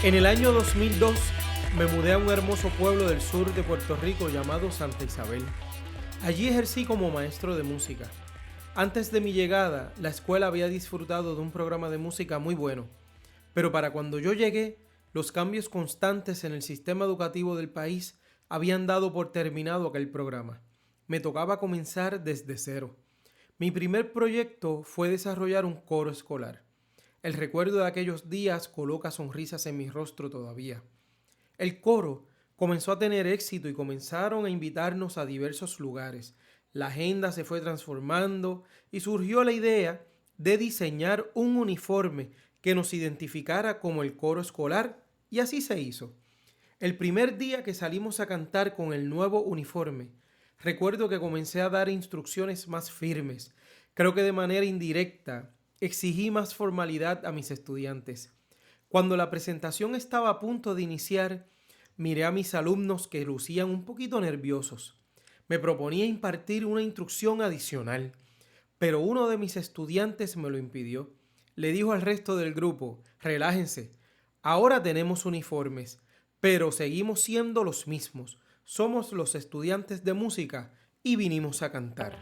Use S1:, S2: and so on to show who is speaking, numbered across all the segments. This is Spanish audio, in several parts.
S1: En el año 2002 me mudé a un hermoso pueblo del sur de Puerto Rico llamado Santa Isabel. Allí ejercí como maestro de música. Antes de mi llegada, la escuela había disfrutado de un programa de música muy bueno, pero para cuando yo llegué, los cambios constantes en el sistema educativo del país habían dado por terminado aquel programa. Me tocaba comenzar desde cero. Mi primer proyecto fue desarrollar un coro escolar. El recuerdo de aquellos días coloca sonrisas en mi rostro todavía. El coro comenzó a tener éxito y comenzaron a invitarnos a diversos lugares. La agenda se fue transformando y surgió la idea de diseñar un uniforme que nos identificara como el coro escolar, y así se hizo. El primer día que salimos a cantar con el nuevo uniforme, recuerdo que comencé a dar instrucciones más firmes. Creo que de manera indirecta exigí más formalidad a mis estudiantes. Cuando la presentación estaba a punto de iniciar, miré a mis alumnos que lucían un poquito nerviosos. Me proponía impartir una instrucción adicional, pero uno de mis estudiantes me lo impidió. Le dijo al resto del grupo: relájense, ahora tenemos uniformes, pero seguimos siendo los mismos. Somos los estudiantes de música y vinimos a cantar.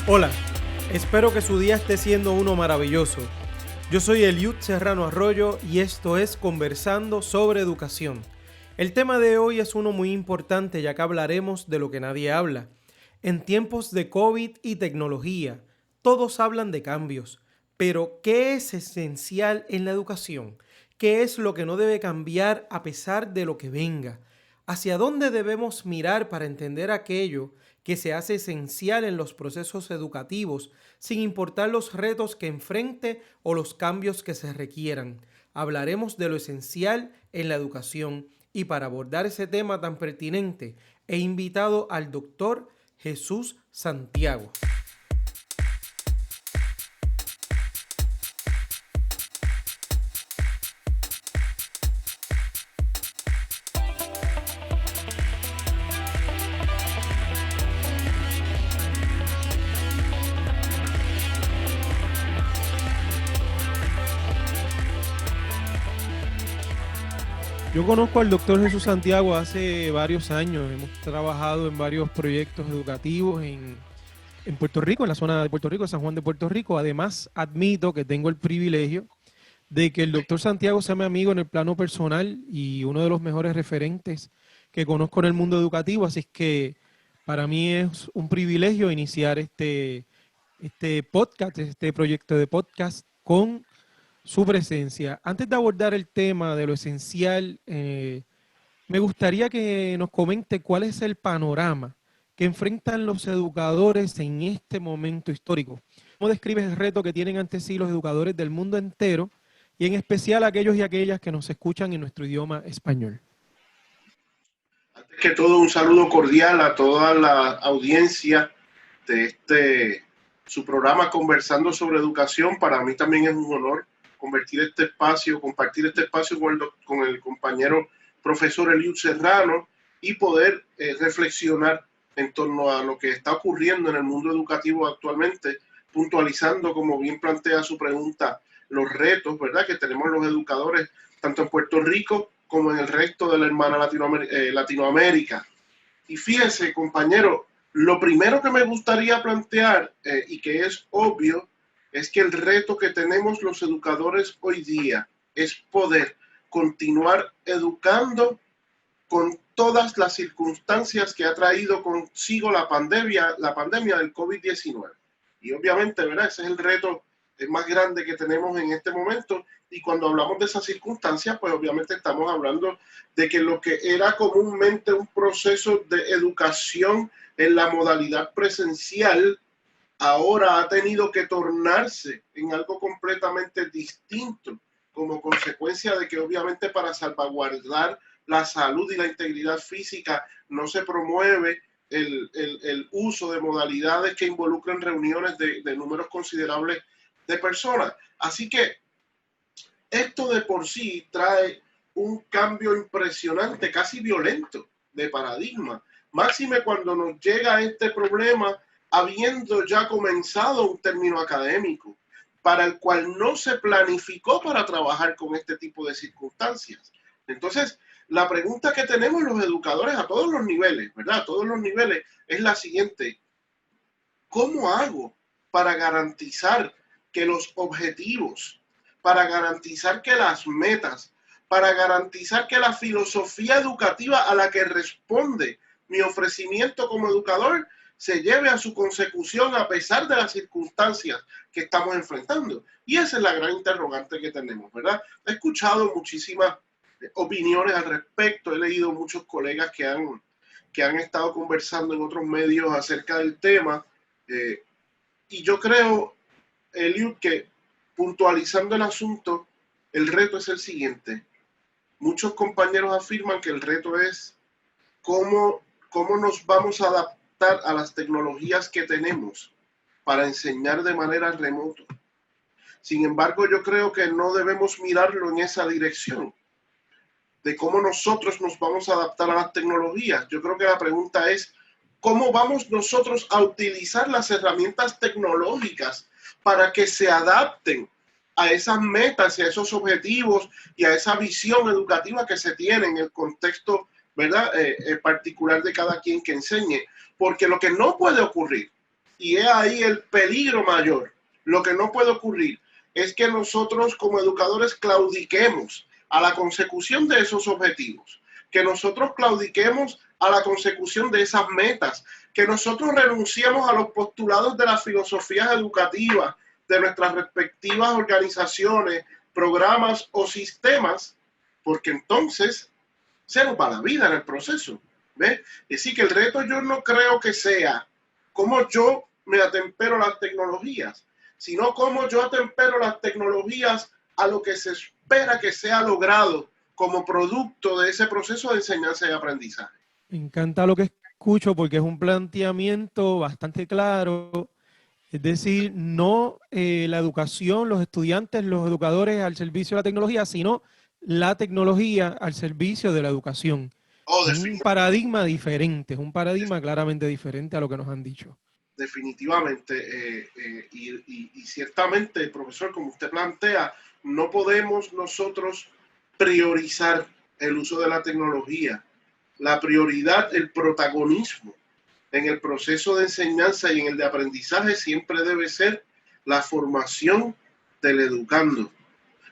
S1: Hola, espero que su día esté siendo uno maravilloso. Yo soy Eliud Serrano Arroyo y esto es Conversando sobre Educación. El tema de hoy es uno muy importante, ya que hablaremos de lo que nadie habla. En tiempos de COVID y tecnología, todos hablan de cambios, pero ¿qué es esencial en la educación? ¿Qué es lo que no debe cambiar a pesar de lo que venga? ¿Hacia dónde debemos mirar para entender aquello que se hace esencial en los procesos educativos, sin importar los retos que enfrente o los cambios que se requieran? Hablaremos de lo esencial en la educación, y para abordar ese tema tan pertinente he invitado al doctor Jesús Santiago. Yo conozco al doctor Jesús Santiago hace varios años. Hemos trabajado en varios proyectos educativos en Puerto Rico, en la zona de Puerto Rico, San Juan de Puerto Rico. Además, admito que tengo el privilegio de que el doctor Santiago sea mi amigo en el plano personal y uno de los mejores referentes que conozco en el mundo educativo. Así es que para mí es un privilegio iniciar este podcast, este proyecto de podcast con su presencia. Antes de abordar el tema de lo esencial, me gustaría que nos comente cuál es el panorama que enfrentan los educadores en este momento histórico. ¿Cómo describes el reto que tienen ante sí los educadores del mundo entero y en especial aquellos y aquellas que nos escuchan en nuestro idioma español?
S2: Antes que todo, un saludo cordial a toda la audiencia de su programa Conversando sobre Educación. Para mí también es un honor compartir este espacio con el compañero profesor Eliud Serrano y poder reflexionar en torno a lo que está ocurriendo en el mundo educativo actualmente, puntualizando, como bien plantea su pregunta, los retos, ¿verdad?, que tenemos los educadores, tanto en Puerto Rico como en el resto de la hermana Latinoamérica. Y fíjense, compañero, lo primero que me gustaría plantear, y que es obvio, es que el reto que tenemos los educadores hoy día es poder continuar educando con todas las circunstancias que ha traído consigo la pandemia del COVID-19. Y obviamente, ¿verdad?, ese es el reto más grande que tenemos en este momento. Y cuando hablamos de esas circunstancias, pues obviamente estamos hablando de que lo que era comúnmente un proceso de educación en la modalidad presencial, ahora ha tenido que tornarse en algo completamente distinto, como consecuencia de que obviamente para salvaguardar la salud y la integridad física no se promueve el uso de modalidades que involucren reuniones de números considerables de personas. Así que esto de por sí trae un cambio impresionante, casi violento, de paradigma. Máxime cuando nos llega este problema habiendo ya comenzado un término académico, para el cual no se planificó para trabajar con este tipo de circunstancias. Entonces, la pregunta que tenemos los educadores a todos los niveles, ¿verdad? A todos los niveles, es la siguiente: ¿cómo hago para garantizar que los objetivos, para garantizar que las metas, para garantizar que la filosofía educativa a la que responde mi ofrecimiento como educador se lleve a su consecución a pesar de las circunstancias que estamos enfrentando? Y esa es la gran interrogante que tenemos, ¿verdad? He escuchado muchísimas opiniones al respecto, he leído muchos colegas que han estado conversando en otros medios acerca del tema, y yo creo, Eliud, que puntualizando el asunto, el reto es el siguiente. Muchos compañeros afirman que el reto es cómo nos vamos a adaptar a las tecnologías que tenemos para enseñar de manera remota. Sin embargo, yo creo que no debemos mirarlo en esa dirección, de cómo nosotros nos vamos a adaptar a las tecnologías. Yo creo que la pregunta es, ¿cómo vamos nosotros a utilizar las herramientas tecnológicas para que se adapten a esas metas y a esos objetivos y a esa visión educativa que se tiene en el contexto, ¿verdad? Particular de cada quien que enseñe? Porque lo que no puede ocurrir, y es ahí el peligro mayor, lo que no puede ocurrir es que nosotros como educadores claudiquemos a la consecución de esos objetivos, que nosotros claudiquemos a la consecución de esas metas, que nosotros renunciemos a los postulados de las filosofías educativas de nuestras respectivas organizaciones, programas o sistemas, porque entonces se nos va la vida en el proceso. ¿Ves? Y sí que el reto yo no creo que sea cómo yo me atempero a las tecnologías, sino cómo yo atempero las tecnologías a lo que se espera que sea logrado como producto de ese proceso de enseñanza y aprendizaje.
S1: Me encanta lo que escucho porque es un planteamiento bastante claro. Es decir, no la educación, los estudiantes, los educadores al servicio de la tecnología, sino la tecnología al servicio de la educación.
S2: Oh,
S1: Un paradigma diferente, es un paradigma claramente diferente a lo que nos han dicho.
S2: Definitivamente, y ciertamente, profesor, como usted plantea, no podemos nosotros priorizar el uso de la tecnología. La prioridad, el protagonismo en el proceso de enseñanza y en el de aprendizaje siempre debe ser la formación del educando,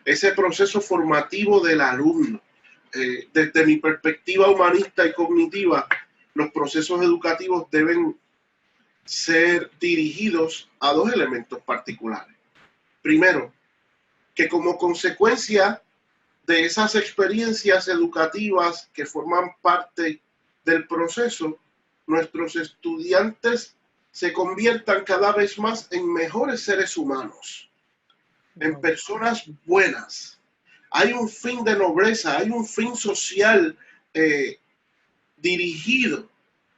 S2: ese proceso formativo del alumno. Desde mi perspectiva humanista y cognitiva, los procesos educativos deben ser dirigidos a dos elementos particulares. Primero, que como consecuencia de esas experiencias educativas que forman parte del proceso, nuestros estudiantes se conviertan cada vez más en mejores seres humanos, en personas buenas. Hay un fin de nobleza, hay un fin social dirigido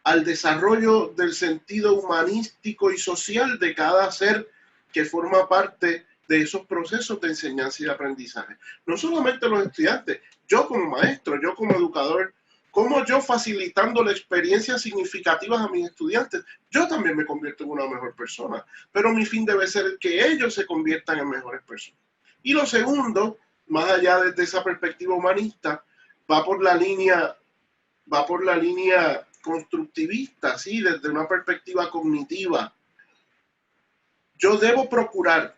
S2: al desarrollo del sentido humanístico y social de cada ser que forma parte de esos procesos de enseñanza y aprendizaje. No solamente los estudiantes, yo como maestro, yo como educador, como yo facilitando la experiencia significativa a mis estudiantes, yo también me convierto en una mejor persona, pero mi fin debe ser que ellos se conviertan en mejores personas. Y lo segundo, más allá de esa perspectiva humanista, va por la línea constructivista, ¿sí? Desde una perspectiva cognitiva. Yo debo procurar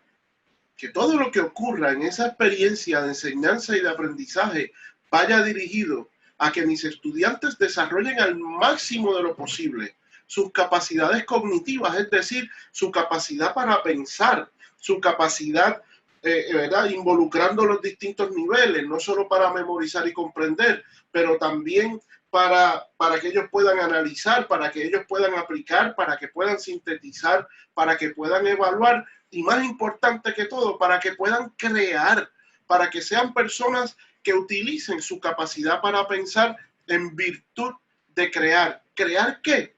S2: que todo lo que ocurra en esa experiencia de enseñanza y de aprendizaje vaya dirigido a que mis estudiantes desarrollen al máximo de lo posible sus capacidades cognitivas, es decir, su capacidad para pensar, su capacidad, ¿verdad? Involucrando los distintos niveles, no solo para memorizar y comprender, pero también para que ellos puedan analizar, para que ellos puedan aplicar, para que puedan sintetizar, para que puedan evaluar y, más importante que todo, para que puedan crear, para que sean personas que utilicen su capacidad para pensar en virtud de crear. ¿Crear qué?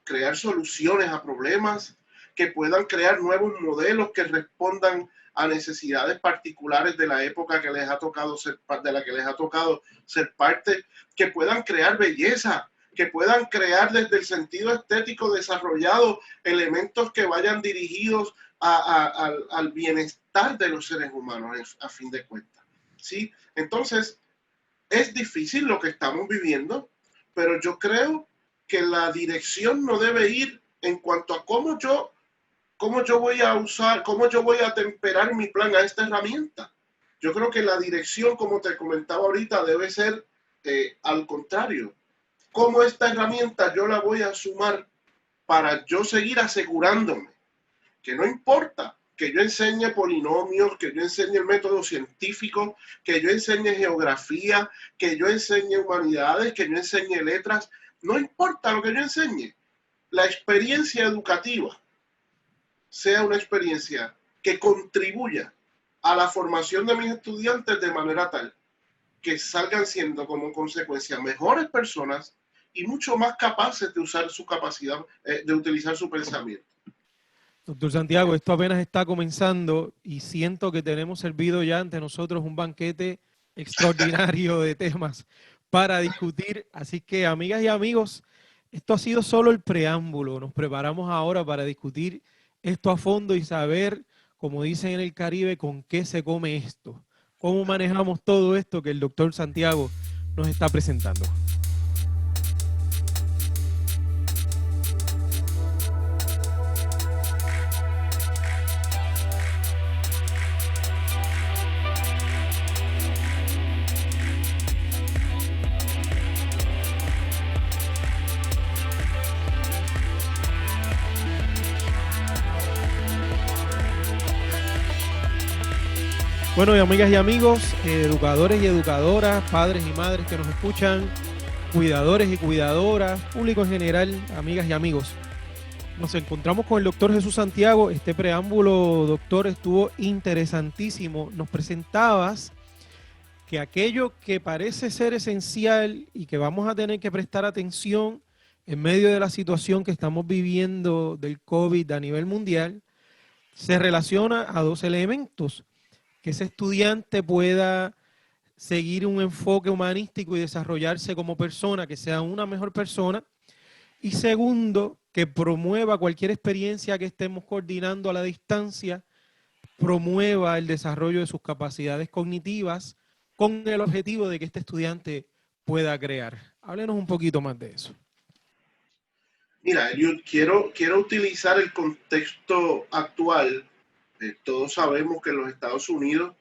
S2: Crear soluciones a problemas, que puedan crear nuevos modelos que respondan a necesidades particulares de la época que les ha tocado ser, de la que les ha tocado ser parte, que puedan crear belleza, que puedan crear desde el sentido estético desarrollado elementos que vayan dirigidos al bienestar de los seres humanos a fin de cuentas, ¿sí? Entonces, es difícil lo que estamos viviendo, pero yo creo que la dirección no debe ir en cuanto a cómo yo voy a usar, cómo yo voy a temperar mi plan a esta herramienta. Yo creo que la dirección, como te comentaba ahorita, debe ser al contrario. ¿Cómo esta herramienta yo la voy a sumar para yo seguir asegurándome que no importa que yo enseñe polinomios, que yo enseñe el método científico, que yo enseñe geografía, que yo enseñe humanidades, que yo enseñe letras, no importa lo que yo enseñe, la experiencia educativa sea una experiencia que contribuya a la formación de mis estudiantes de manera tal que salgan siendo como consecuencia mejores personas y mucho más capaces de usar su capacidad, de utilizar su pensamiento.
S1: Doctor Santiago, esto apenas está comenzando y siento que tenemos servido ya ante nosotros un banquete extraordinario de temas para discutir. Así que, amigas y amigos, esto ha sido solo el preámbulo. Nos preparamos ahora para discutir esto a fondo y saber, como dicen en el Caribe, con qué se come esto. Cómo manejamos todo esto que el doctor Santiago nos está presentando. Bueno, y amigas y amigos, educadores y educadoras, padres y madres que nos escuchan, cuidadores y cuidadoras, público en general, amigas y amigos. Nos encontramos con el doctor Jesús Santiago. Este preámbulo, doctor, estuvo interesantísimo. Nos presentabas que aquello que parece ser esencial y que vamos a tener que prestar atención en medio de la situación que estamos viviendo del COVID a nivel mundial, se relaciona a dos elementos: que ese estudiante pueda seguir un enfoque humanístico y desarrollarse como persona, que sea una mejor persona. Y segundo, que promueva cualquier experiencia que estemos coordinando a la distancia, promueva el desarrollo de sus capacidades cognitivas con el objetivo de que este estudiante pueda crear. Háblenos un poquito más de eso.
S2: Mira, yo quiero utilizar el contexto actual. Todos sabemos que en los Estados Unidos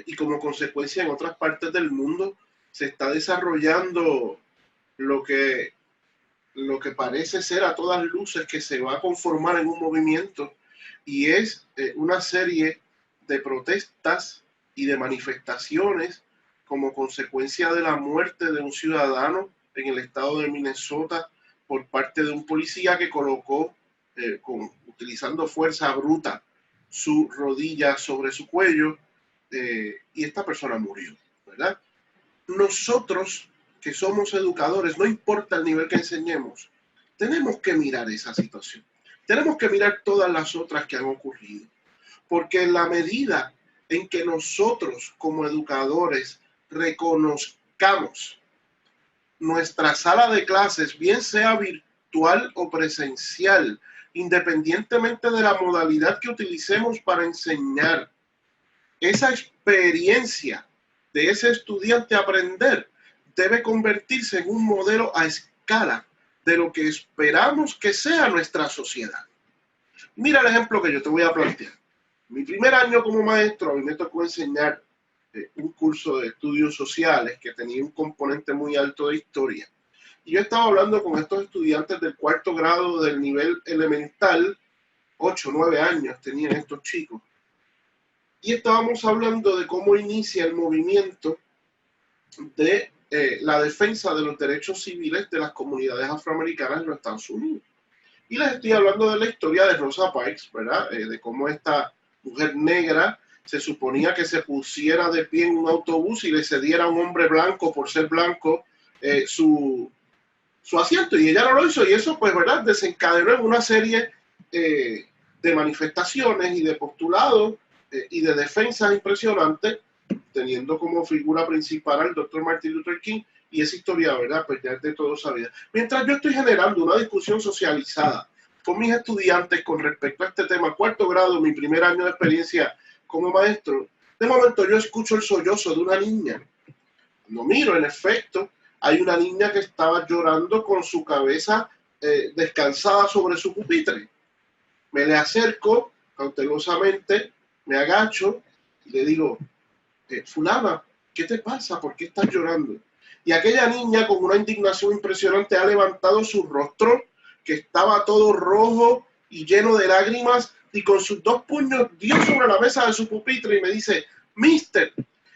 S2: y como consecuencia en otras partes del mundo se está desarrollando lo que parece ser a todas luces que se va a conformar en un movimiento, y es una serie de protestas y de manifestaciones como consecuencia de la muerte de un ciudadano en el estado de Minnesota por parte de un policía que colocó, utilizando fuerza bruta, su rodilla sobre su cuello, y esta persona murió, ¿verdad? Nosotros, que somos educadores, no importa el nivel que enseñemos, tenemos que mirar esa situación. Tenemos que mirar todas las otras que han ocurrido, porque en la medida en que nosotros como educadores reconozcamos nuestra sala de clases, bien sea virtual o presencial, independientemente de la modalidad que utilicemos para enseñar, esa experiencia de ese estudiante aprender debe convertirse en un modelo a escala de lo que esperamos que sea nuestra sociedad. Mira el ejemplo que yo te voy a plantear. Mi primer año como maestro, a mí me tocó enseñar un curso de estudios sociales que tenía un componente muy alto de historia. Y yo estaba hablando con estos estudiantes del cuarto grado del nivel elemental, 8 o 9 años tenían estos chicos. Y estábamos hablando de cómo inicia el movimiento de la defensa de los derechos civiles de las comunidades afroamericanas en los Estados Unidos. Y les estoy hablando de la historia de Rosa Parks, ¿verdad? De cómo esta mujer negra se suponía que se pusiera de pie en un autobús y le cediera a un hombre blanco, por ser blanco, su asiento, y ella no lo hizo, y eso, pues, ¿verdad?, desencadenó en una serie de manifestaciones y de postulados y de defensas impresionantes, teniendo como figura principal al doctor Martin Luther King, y esa historia, ¿verdad? Pues ya es de todo sabida. Mientras yo estoy generando una discusión socializada con mis estudiantes con respecto a este tema, cuarto grado, mi primer año de experiencia como maestro, de momento yo escucho el sollozo de una niña. Cuando miro, en efecto, hay una niña que estaba llorando con su cabeza descansada sobre su pupitre. Me le acerco cautelosamente, me agacho y le digo, fulana, ¿qué te pasa? ¿Por qué estás llorando? Y aquella niña con una indignación impresionante ha levantado su rostro, que estaba todo rojo y lleno de lágrimas, y con sus dos puños dio sobre la mesa de su pupitre y me dice, mister,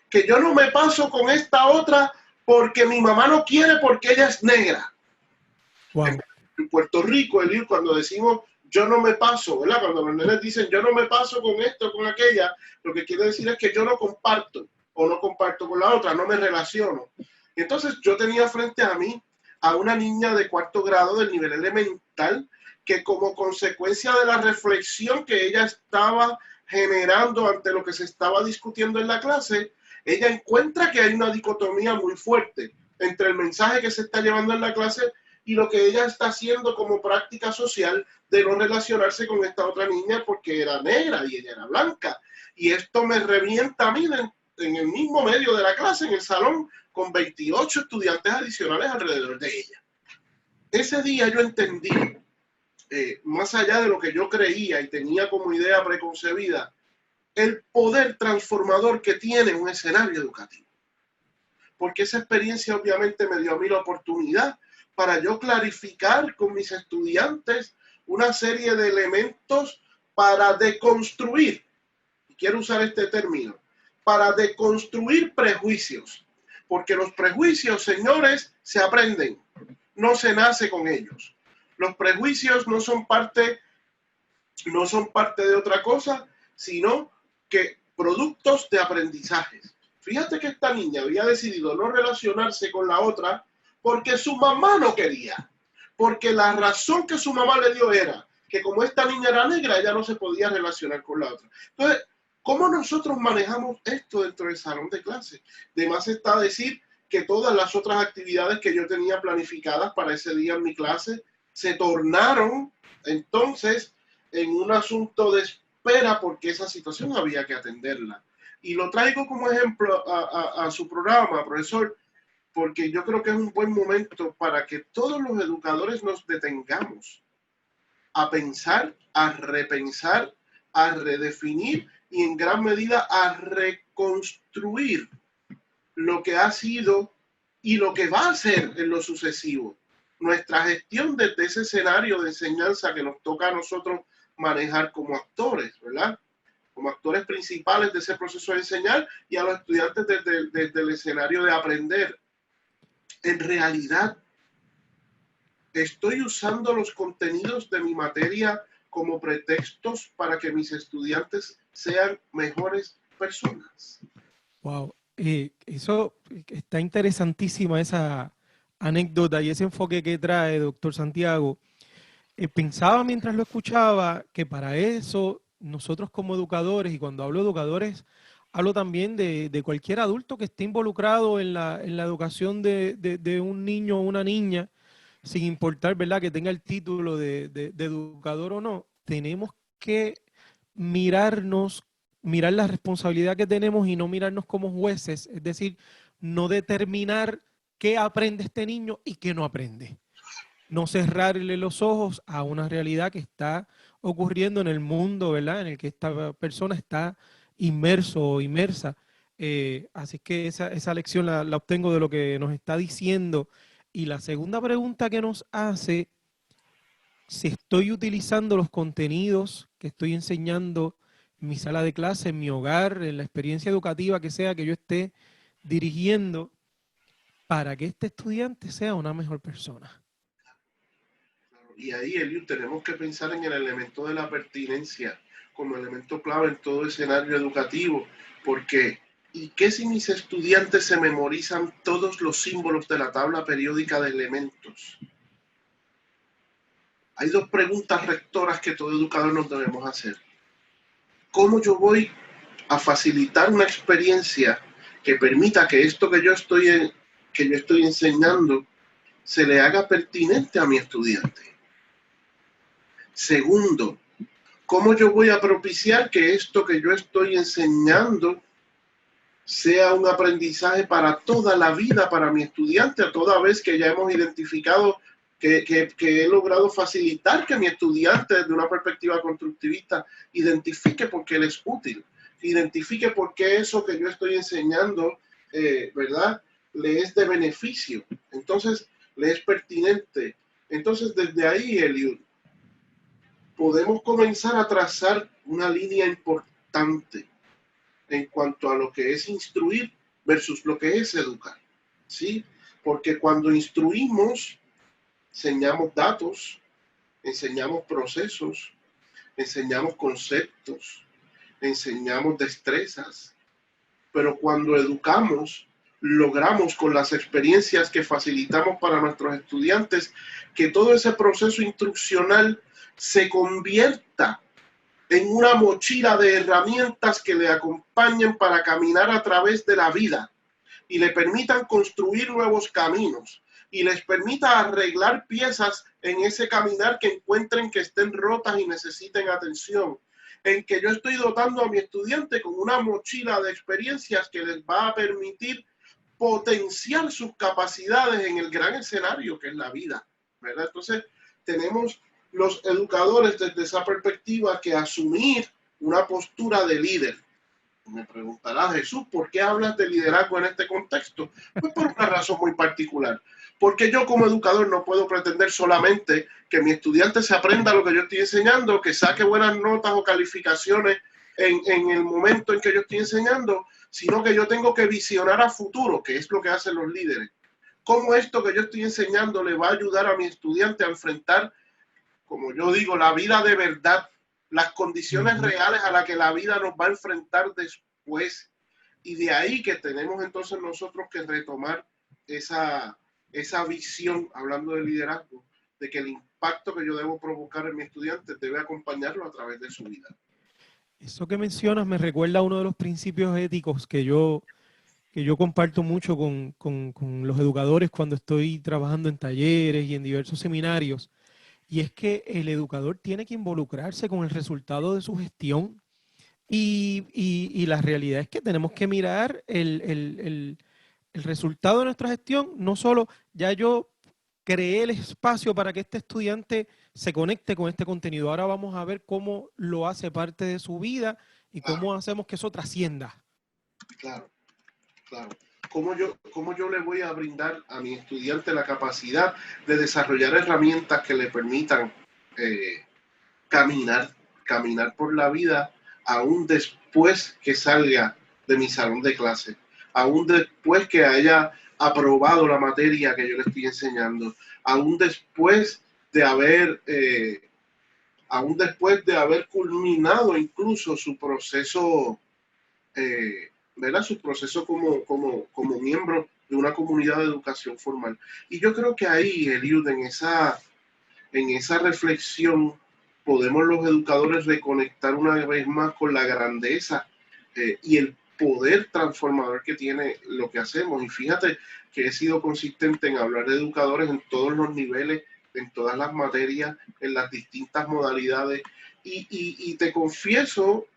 S2: que yo no me paso con esta otra porque mi mamá no quiere porque ella es negra.
S1: Wow.
S2: En Puerto Rico, Eliud, cuando decimos yo no me paso, ¿verdad? Cuando los nenes dicen yo no me paso con esto, con aquella, lo que quiere decir es que yo no comparto o no comparto con la otra, no me relaciono. Entonces yo tenía frente a mí a una niña de cuarto grado del nivel elemental que como consecuencia de la reflexión que ella estaba generando ante lo que se estaba discutiendo en la clase, ella encuentra que hay una dicotomía muy fuerte entre el mensaje que se está llevando en la clase y lo que ella está haciendo como práctica social de no relacionarse con esta otra niña porque era negra y ella era blanca. Y esto me revienta a mí en el mismo medio de la clase, en el salón, con 28 estudiantes adicionales alrededor de ella. Ese día yo entendí, más allá de lo que yo creía y tenía como idea preconcebida, el poder transformador que tiene un escenario educativo. Porque esa experiencia obviamente me dio a mí la oportunidad para yo clarificar con mis estudiantes una serie de elementos para deconstruir, y quiero usar este término, para deconstruir prejuicios. Porque los prejuicios, señores, se aprenden, no se nace con ellos. Los prejuicios no son parte de otra cosa, sino que productos de aprendizajes. Fíjate que esta niña había decidido no relacionarse con la otra porque su mamá no quería. Porque la razón que su mamá le dio era que como esta niña era negra, ella no se podía relacionar con la otra. Entonces, ¿cómo nosotros manejamos esto dentro del salón de clase? De más está decir que todas las otras actividades que yo tenía planificadas para ese día en mi clase se tornaron entonces en un asunto de espera porque esa situación había que atenderla. Y lo traigo como ejemplo a su programa, profesor, porque yo creo que es un buen momento para que todos los educadores nos detengamos a pensar, a repensar, a redefinir y en gran medida a reconstruir lo que ha sido y lo que va a ser en lo sucesivo. Nuestra gestión desde ese escenario de enseñanza que nos toca a nosotros manejar como actores, ¿verdad? Como actores principales de ese proceso de enseñar y a los estudiantes desde el escenario de aprender. En realidad, estoy usando los contenidos de mi materia como pretextos para que mis estudiantes sean mejores personas.
S1: Wow. Eso está interesantísima esa anécdota y ese enfoque que trae, doctor Santiago. Pensaba mientras lo escuchaba que para eso nosotros como educadores, y cuando hablo de educadores, hablo también de cualquier adulto que esté involucrado en la educación de un niño o una niña, sin importar, ¿verdad?, que tenga el título de educador o no, tenemos que mirarnos, mirar la responsabilidad que tenemos y no mirarnos como jueces, es decir, no determinar qué aprende este niño y qué no aprende. No cerrarle los ojos a una realidad que está ocurriendo en el mundo, ¿verdad?, en el que esta persona está inmerso o inmersa. Así que esa lección la obtengo de lo que nos está diciendo. Y la segunda pregunta que nos hace, si estoy utilizando los contenidos que estoy enseñando en mi sala de clase, en mi hogar, en la experiencia educativa que sea que yo esté dirigiendo, para que este estudiante sea una mejor persona.
S2: Y ahí, Eliud, tenemos que pensar en el elemento de la pertinencia como elemento clave en todo escenario educativo, porque ¿y qué si mis estudiantes se memorizan todos los símbolos de la tabla periódica de elementos? hay dos preguntas rectoras que todo educador nos debemos hacer. ¿Cómo yo voy a facilitar una experiencia que permita que esto que yo estoy enseñando se le haga pertinente a mi estudiante? Segundo, ¿cómo yo voy a propiciar que esto que yo estoy enseñando sea un aprendizaje para toda la vida para mi estudiante, a toda vez que ya hemos identificado que he logrado facilitar que mi estudiante, desde una perspectiva constructivista, identifique por qué él es útil, identifique por qué eso que yo estoy enseñando, ¿verdad?, le es de beneficio, entonces le es pertinente. Entonces, desde ahí, Eliud, podemos comenzar a trazar una línea importante en cuanto a lo que es instruir versus lo que es educar, ¿sí? Porque cuando instruimos, enseñamos datos, enseñamos procesos, enseñamos conceptos, enseñamos destrezas, pero cuando educamos, logramos con las experiencias que facilitamos para nuestros estudiantes que todo ese proceso instruccional se convierta en una mochila de herramientas que le acompañen para caminar a través de la vida y le permitan construir nuevos caminos y les permita arreglar piezas en ese caminar que encuentren que estén rotas y necesiten atención. En que yo estoy dotando a mi estudiante con una mochila de experiencias que les va a permitir potenciar sus capacidades en el gran escenario que es la vida, ¿verdad? Entonces, tenemos los educadores desde esa perspectiva que asumir una postura de líder. Me preguntará Jesús, ¿por qué hablas de liderazgo en este contexto? Pues por una razón muy particular. Porque yo como educador no puedo pretender solamente que mi estudiante se aprenda lo que yo estoy enseñando, que saque buenas notas o calificaciones en el momento en que yo estoy enseñando, sino que yo tengo que visionar a futuro, que es lo que hacen los líderes. ¿Cómo esto que yo estoy enseñando le va a ayudar a mi estudiante a enfrentar, como yo digo, la vida de verdad, las condiciones reales a las que la vida nos va a enfrentar después? Y de ahí que tenemos entonces nosotros que retomar esa visión, hablando de liderazgo, de que el impacto que yo debo provocar en mi estudiante debe acompañarlo a través de su vida.
S1: Eso que mencionas me recuerda a uno de los principios éticos que yo comparto mucho con los educadores cuando estoy trabajando en talleres y en diversos seminarios. Y es que el educador tiene que involucrarse con el resultado de su gestión y la realidad es que tenemos que mirar el resultado de nuestra gestión, no solo ya yo creé el espacio para que este estudiante se conecte con este contenido, ahora vamos a ver cómo lo hace parte de su vida y cómo hacemos que eso trascienda.
S2: Claro, claro. ¿Cómo yo le voy a brindar a mi estudiante la capacidad de desarrollar herramientas que le permitan caminar por la vida aún después que salga de mi salón de clase, aún después que haya aprobado la materia que yo le estoy enseñando, aún después de haber culminado incluso su proceso, ¿verdad? Su proceso como miembro de una comunidad de educación formal. Y yo creo que ahí, Eliud, en esa reflexión, podemos los educadores reconectar una vez más con la grandeza y el poder transformador que tiene lo que hacemos. Y fíjate que he sido consistente en hablar de educadores en todos los niveles, en todas las materias, en las distintas modalidades. Y te confieso,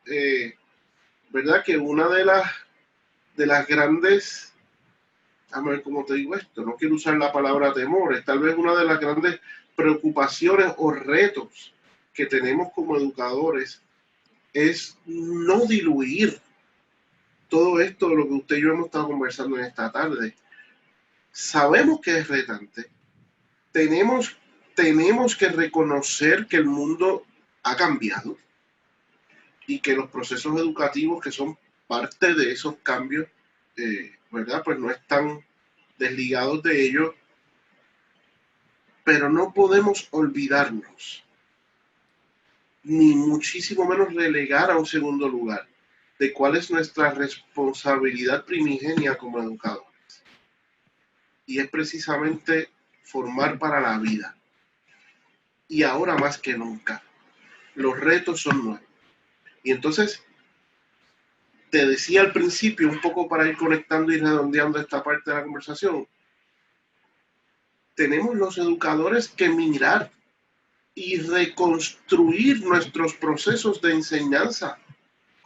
S2: ¿verdad?, que una de las grandes, a ver cómo te digo esto, no quiero usar la palabra temores, tal vez una de las grandes preocupaciones o retos que tenemos como educadores es no diluir todo esto de lo que usted y yo hemos estado conversando en esta tarde. Sabemos que es retante. Tenemos que reconocer que el mundo ha cambiado y que los procesos educativos que son parte de esos cambios, ¿verdad?, pues no están desligados de ello, pero no podemos olvidarnos, ni muchísimo menos relegar a un segundo lugar, de cuál es nuestra responsabilidad primigenia como educadores. Y es precisamente formar para la vida. y ahora más que nunca. Los retos son nuevos. Y entonces, te decía al principio, un poco para ir conectando y redondeando esta parte de la conversación, tenemos los educadores que mirar y reconstruir nuestros procesos de enseñanza.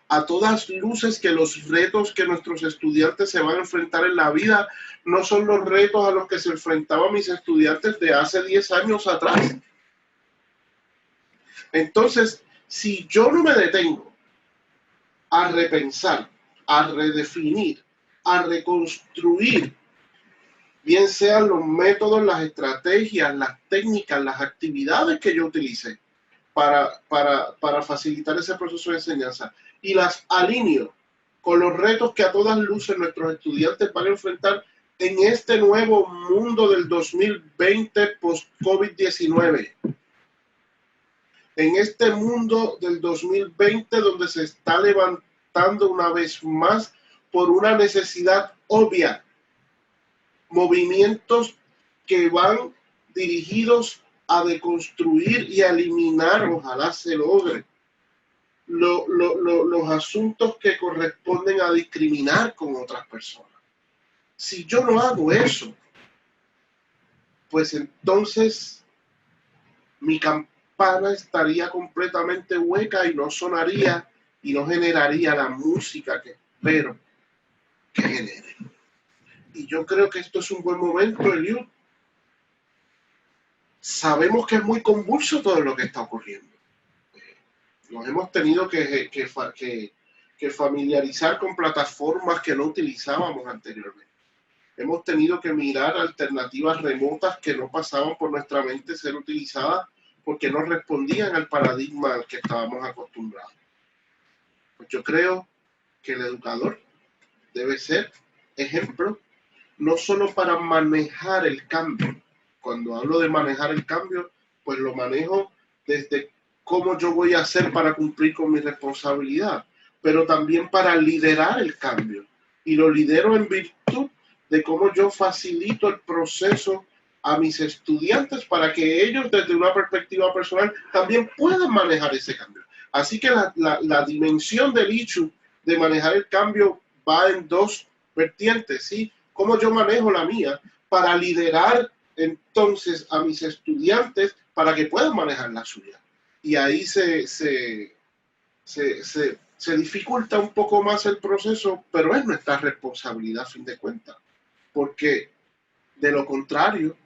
S2: A todas luces que los retos que nuestros estudiantes se van a enfrentar en la vida no son los retos a los que se enfrentaban mis estudiantes de hace 10 años atrás. Entonces, si yo no me detengo a repensar, a redefinir, a reconstruir, bien sean los métodos, las estrategias, las técnicas, las actividades que yo utilice para facilitar ese proceso de enseñanza, y las alineo con los retos que a todas luces nuestros estudiantes van a enfrentar en este nuevo mundo del 2020 post-COVID-19. En este mundo del 2020 donde se está levantando una vez más por una necesidad obvia, movimientos que van dirigidos a deconstruir y a eliminar, ojalá se logre, los asuntos que corresponden a discriminar con otras personas. Si yo no hago eso, pues entonces mi campana estaría completamente hueca y no sonaría y no generaría la música que espero que genere. Y yo creo que esto es un buen momento, Eliud. Sabemos que es muy convulso todo lo que está ocurriendo. Nos hemos tenido que familiarizar con plataformas que no utilizábamos anteriormente. Hemos tenido que mirar alternativas remotas que no pasaban por nuestra mente ser utilizadas porque no respondían al paradigma al que estábamos acostumbrados. Pues yo creo que el educador debe ser ejemplo no solo para manejar el cambio. Cuando hablo de manejar el cambio, pues lo manejo desde cómo yo voy a hacer para cumplir con mi responsabilidad, pero también para liderar el cambio. Y lo lidero en virtud de cómo yo facilito el proceso a mis estudiantes para que ellos, desde una perspectiva personal, también puedan manejar ese cambio. Así que la dimensión del issue de manejar el cambio va en dos vertientes, ¿sí? Cómo yo manejo la mía para liderar entonces a mis estudiantes para que puedan manejar la suya. Y ahí se dificulta un poco más el proceso, pero es nuestra responsabilidad a fin de cuentas, porque de lo contrario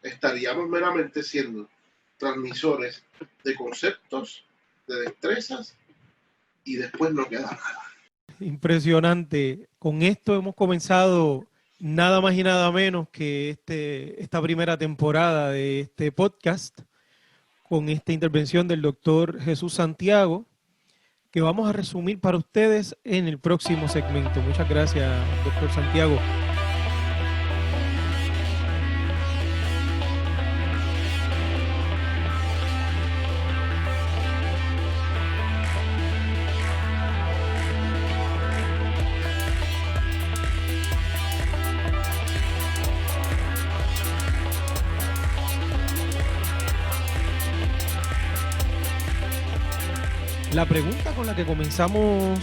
S2: estaríamos meramente siendo transmisores de conceptos, de destrezas, y después no queda nada.
S1: Impresionante. Con esto hemos comenzado nada más y nada menos que esta primera temporada de este podcast, con esta intervención del doctor Jesús Santiago, que vamos a resumir para ustedes en el próximo segmento. Muchas gracias, doctor Santiago. La pregunta con la que comenzamos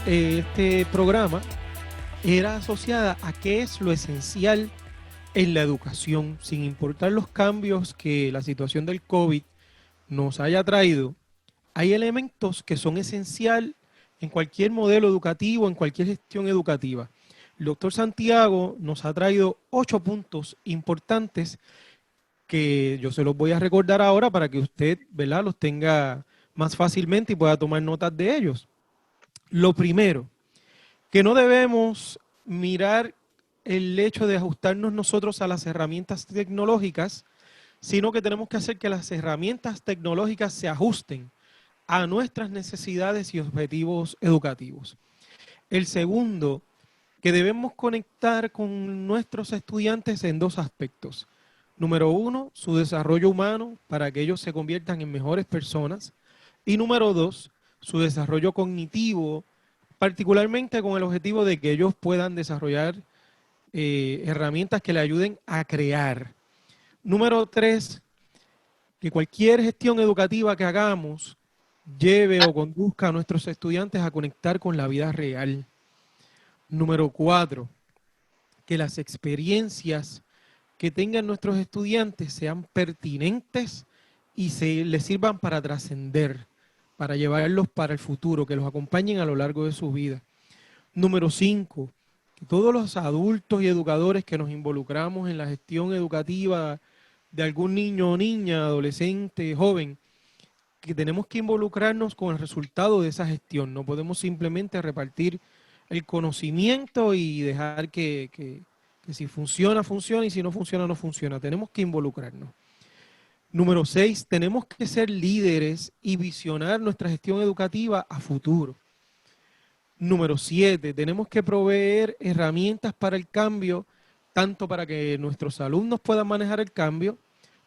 S1: este programa era asociada a qué es lo esencial en la educación, sin importar los cambios que la situación del COVID nos haya traído. Hay elementos que son esenciales en cualquier modelo educativo, en cualquier gestión educativa. El doctor Santiago nos ha traído 8 puntos importantes que yo se los voy a recordar ahora para que usted, ¿verdad?, los tenga más fácilmente y pueda tomar notas de ellos. Lo primero, que no debemos mirar el hecho de ajustarnos nosotros a las herramientas tecnológicas, sino que tenemos que hacer que las herramientas tecnológicas se ajusten a nuestras necesidades y objetivos educativos. El segundo, que debemos conectar con nuestros estudiantes en 2 aspectos. Número 1, su desarrollo humano para que ellos se conviertan en mejores personas. Y número 2, su desarrollo cognitivo, particularmente con el objetivo de que ellos puedan desarrollar herramientas que le ayuden a crear. Número 3, que cualquier gestión educativa que hagamos lleve o conduzca a nuestros estudiantes a conectar con la vida real. Número 4, que las experiencias que tengan nuestros estudiantes sean pertinentes y les sirvan para trascender, para llevarlos para el futuro, que los acompañen a lo largo de su vida. Número 5, que todos los adultos y educadores que nos involucramos en la gestión educativa de algún niño o niña, adolescente, joven, que tenemos que involucrarnos con el resultado de esa gestión. No podemos simplemente repartir el conocimiento y dejar que si funciona, funciona, y si no funciona, no funciona. Tenemos que involucrarnos. Número 6, tenemos que ser líderes y visionar nuestra gestión educativa a futuro. Número 7, tenemos que proveer herramientas para el cambio, tanto para que nuestros alumnos puedan manejar el cambio,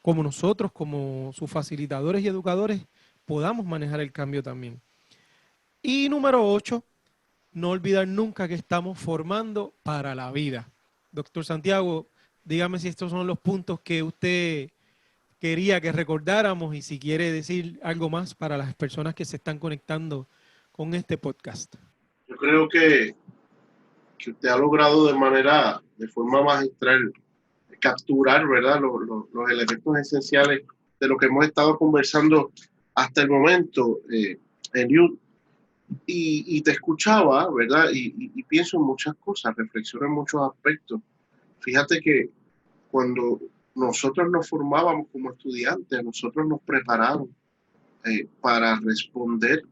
S1: como nosotros, como sus facilitadores y educadores, podamos manejar el cambio también. Y número 8, no olvidar nunca que estamos formando para la vida. Doctor Santiago, dígame si estos son los puntos que usted quería que recordáramos y si quiere decir algo más para las personas que se están conectando con este podcast.
S2: Yo creo que usted ha logrado de forma magistral, capturar, ¿verdad?, los elementos esenciales de lo que hemos estado conversando hasta el momento, Eliud. Y te escuchaba, ¿verdad? Y pienso en muchas cosas, reflexiono en muchos aspectos. Fíjate que cuando nosotros nos formábamos como estudiantes, nosotros nos prepararon para responder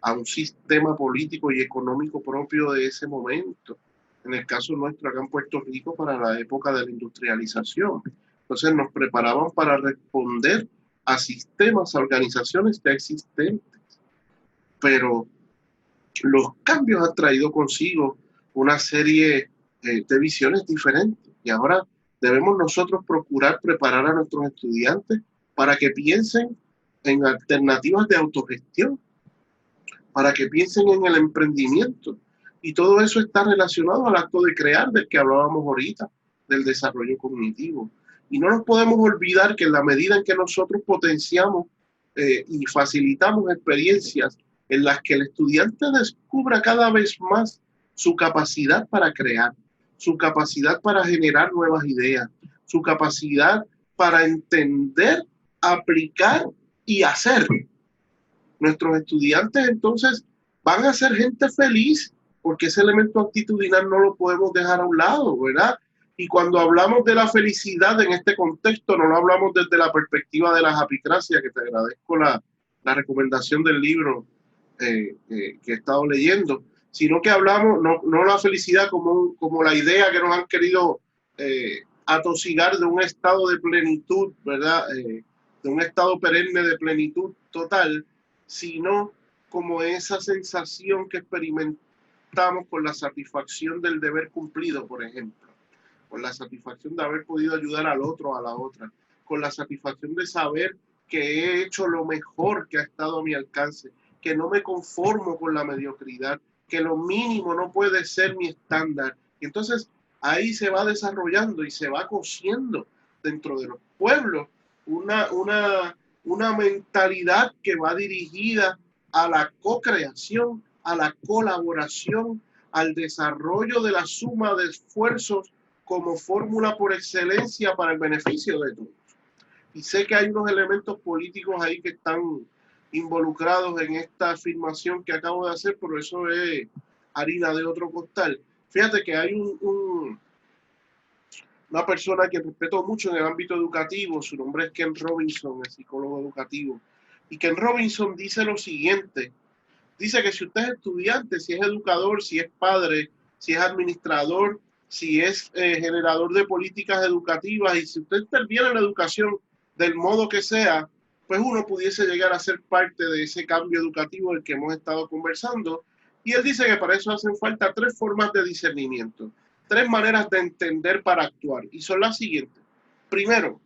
S2: a un sistema político y económico propio de ese momento. En el caso nuestro acá en Puerto Rico, para la época de la industrialización. Entonces nos preparaban para responder a sistemas, a organizaciones ya existentes. Pero los cambios han traído consigo una serie de visiones diferentes. Y ahora debemos nosotros procurar preparar a nuestros estudiantes para que piensen en alternativas de autogestión, para que piensen en el emprendimiento. Y todo eso está relacionado al acto de crear, del que hablábamos ahorita, del desarrollo cognitivo. Y no nos podemos olvidar que en la medida en que nosotros potenciamos y facilitamos experiencias en las que el estudiante descubra cada vez más su capacidad para crear, su capacidad para generar nuevas ideas, su capacidad para entender, aplicar y hacer. Nuestros estudiantes entonces van a ser gente feliz, porque ese elemento actitudinal no lo podemos dejar a un lado, ¿verdad? Y cuando hablamos de la felicidad en este contexto, no lo hablamos desde la perspectiva de la japicracia, que te agradezco la recomendación del libro que he estado leyendo, sino que hablamos, no la felicidad como la idea que nos han querido atosigar de un estado de plenitud, ¿verdad? De un estado perenne de plenitud total, sino como esa sensación que experimentamos con la satisfacción del deber cumplido, por ejemplo, con la satisfacción de haber podido ayudar al otro, a la otra, con la satisfacción de saber que he hecho lo mejor que ha estado a mi alcance, que no me conformo con la mediocridad, que lo mínimo no puede ser mi estándar. Y entonces ahí se va desarrollando y se va cociendo dentro de los pueblos una mentalidad que va dirigida a la co-creación, a la colaboración, al desarrollo de la suma de esfuerzos como fórmula por excelencia para el beneficio de todos. Y sé que hay unos elementos políticos ahí que están involucrados en esta afirmación que acabo de hacer, pero eso es harina de otro costal. Fíjate que hay una persona que respeto mucho en el ámbito educativo, su nombre es Ken Robinson, el psicólogo educativo, y Ken Robinson dice lo siguiente, dice que si usted es estudiante, si es educador, si es padre, si es administrador, si es generador de políticas educativas, y si usted interviene en la educación del modo que sea, pues uno pudiese llegar a ser parte de ese cambio educativo del que hemos estado conversando. Y él dice que para eso hacen falta 3 formas de discernimiento, 3 maneras de entender para actuar, y son las siguientes. Primero,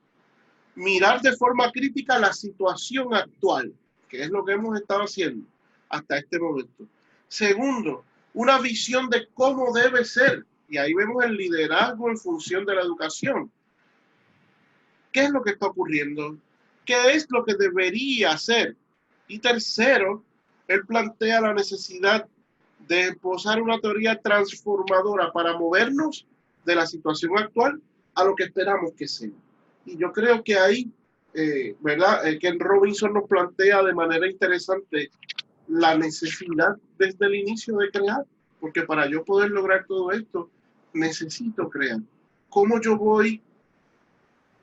S2: mirar de forma crítica la situación actual, que es lo que hemos estado haciendo hasta este momento. Segundo, una visión de cómo debe ser, y ahí vemos el liderazgo en función de la educación. ¿Qué es lo que está ocurriendo? ¿Qué es lo que debería hacer? Y tercero, él plantea la necesidad de esbozar una teoría transformadora para movernos de la situación actual a lo que esperamos que sea. Y yo creo que ahí, ¿verdad? Ken Robinson nos plantea de manera interesante la necesidad desde el inicio de crear, porque para yo poder lograr todo esto, necesito crear. ¿Cómo yo voy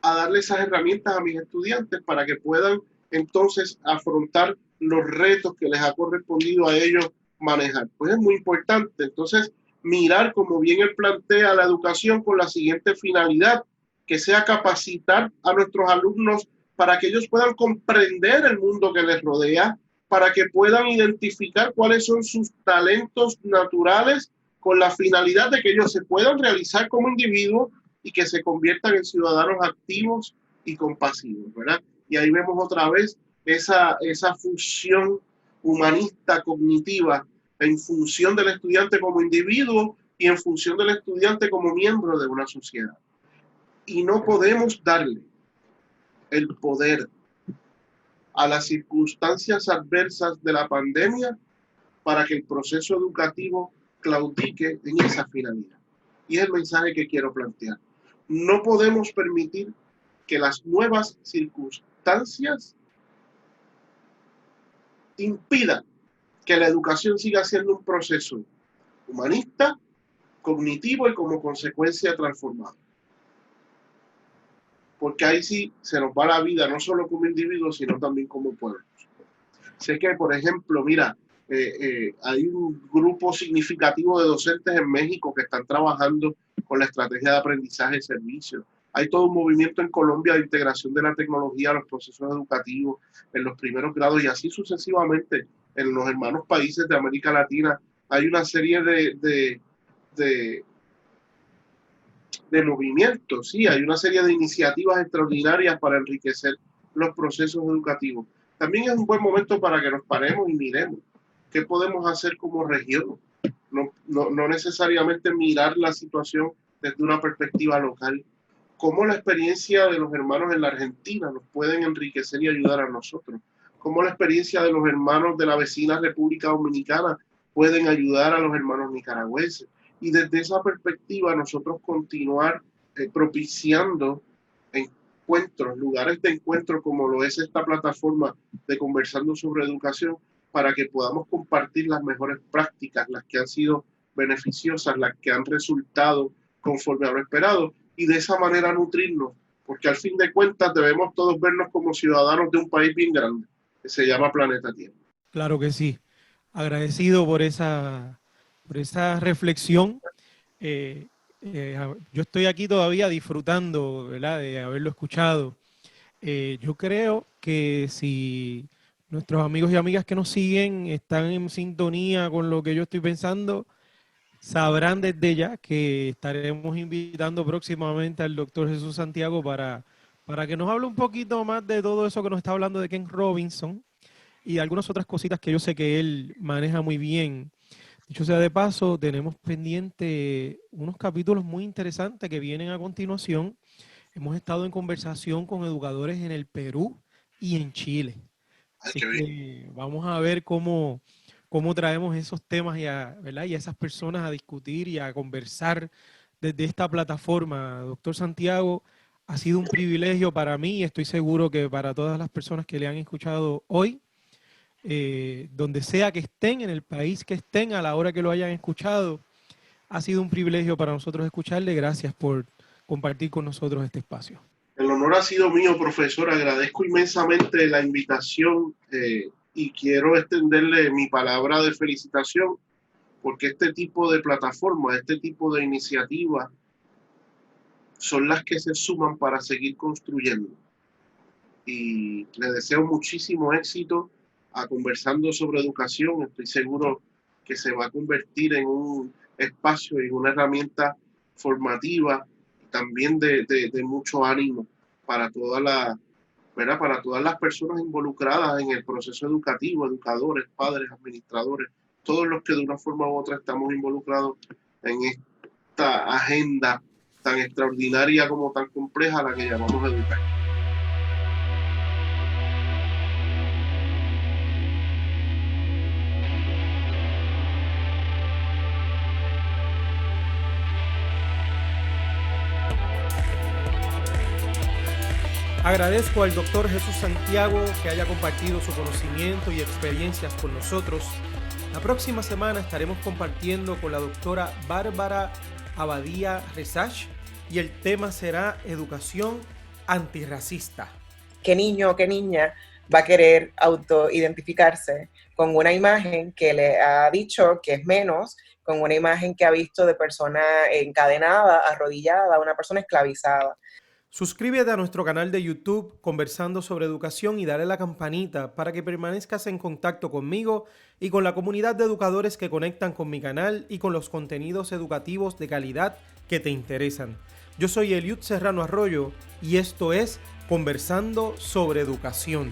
S2: a darle esas herramientas a mis estudiantes para que puedan entonces afrontar los retos que les ha correspondido a ellos manejar? Pues es muy importante entonces mirar, como bien él plantea, la educación con la siguiente finalidad, que sea capacitar a nuestros alumnos para que ellos puedan comprender el mundo que les rodea, para que puedan identificar cuáles son sus talentos naturales con la finalidad de que ellos se puedan realizar como individuos y que se conviertan en ciudadanos activos y compasivos, ¿verdad? Y ahí vemos otra vez esa fusión humanista cognitiva en función del estudiante como individuo y en función del estudiante como miembro de una sociedad. Y no podemos darle el poder a las circunstancias adversas de la pandemia para que el proceso educativo claudique en esa finalidad. Y es el mensaje que quiero plantear. No podemos permitir que las nuevas circunstancias impidan que la educación siga siendo un proceso humanista, cognitivo y como consecuencia transformado. Porque ahí sí se nos va la vida, no solo como individuos, sino también como pueblos. Sé que, por ejemplo, mira, hay un grupo significativo de docentes en México que están trabajando con la estrategia de aprendizaje y servicio. Hay todo un movimiento en Colombia de integración de la tecnología a los procesos educativos en los primeros grados y así sucesivamente en los hermanos países de América Latina. Hay una serie de movimientos, sí, hay una serie de iniciativas extraordinarias para enriquecer los procesos educativos. También es un buen momento para que nos paremos y miremos qué podemos hacer como región. No necesariamente mirar la situación desde una perspectiva local. Cómo la experiencia de los hermanos en la Argentina nos pueden enriquecer y ayudar a nosotros. Cómo la experiencia de los hermanos de la vecina República Dominicana pueden ayudar a los hermanos nicaragüenses. Y desde esa perspectiva nosotros continuar propiciando encuentros, lugares de encuentro como lo es esta plataforma de Conversando sobre Educación, para que podamos compartir las mejores prácticas, las que han sido beneficiosas, las que han resultado conforme a lo esperado, y de esa manera nutrirnos, porque al fin de cuentas debemos todos vernos como ciudadanos de un país bien grande, que se llama Planeta Tierra.
S1: Claro que sí. Agradecido por esa reflexión. Yo estoy aquí todavía disfrutando, ¿verdad?, de haberlo escuchado. Yo creo que si nuestros amigos y amigas que nos siguen están en sintonía con lo que yo estoy pensando, sabrán desde ya que estaremos invitando próximamente al doctor Jesús Santiago para que nos hable un poquito más de todo eso que nos está hablando de Ken Robinson y algunas otras cositas que yo sé que él maneja muy bien. Dicho sea de paso, tenemos pendiente unos capítulos muy interesantes que vienen a continuación. Hemos estado en conversación con educadores en el Perú y en Chile. Así que vamos a ver cómo traemos esos temas ¿verdad?, y a esas personas a discutir y a conversar desde esta plataforma. Doctor Santiago, ha sido un privilegio para mí y estoy seguro que para todas las personas que le han escuchado hoy, donde sea que estén, en el país que estén, a la hora que lo hayan escuchado, ha sido un privilegio para nosotros escucharle. Gracias por compartir con nosotros este espacio.
S2: El honor ha sido mío, profesor. Agradezco inmensamente la invitación y quiero extenderle mi palabra de felicitación porque este tipo de plataformas, este tipo de iniciativas son las que se suman para seguir construyendo. Y le deseo muchísimo éxito a Conversando sobre Educación. Estoy seguro que se va a convertir en un espacio y una herramienta formativa y también de mucho ánimo para para todas las personas involucradas en el proceso educativo, educadores, padres, administradores, todos los que de una forma u otra estamos involucrados en esta agenda tan extraordinaria como tan compleja a la que llamamos educar.
S1: Agradezco al Dr. Jesús Santiago que haya compartido su conocimiento y experiencias con nosotros. La próxima semana estaremos compartiendo con la doctora Bárbara Abadía Resach y el tema será educación antirracista.
S3: ¿Qué niño o qué niña va a querer autoidentificarse con una imagen que le ha dicho que es menos, con una imagen que ha visto de persona encadenada, arrodillada, una persona esclavizada?
S1: Suscríbete a nuestro canal de YouTube Conversando sobre Educación y dale a la campanita para que permanezcas en contacto conmigo y con la comunidad de educadores que conectan con mi canal y con los contenidos educativos de calidad que te interesan. Yo soy Eliud Serrano Arroyo y esto es Conversando sobre Educación.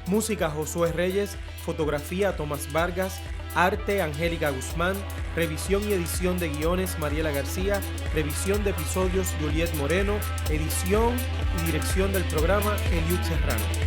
S1: Música Josué Reyes, fotografía Tomás Vargas, arte Angélica Guzmán, revisión y edición de guiones Mariela García, revisión de episodios Juliet Moreno, edición y dirección del programa Eliud Serrano.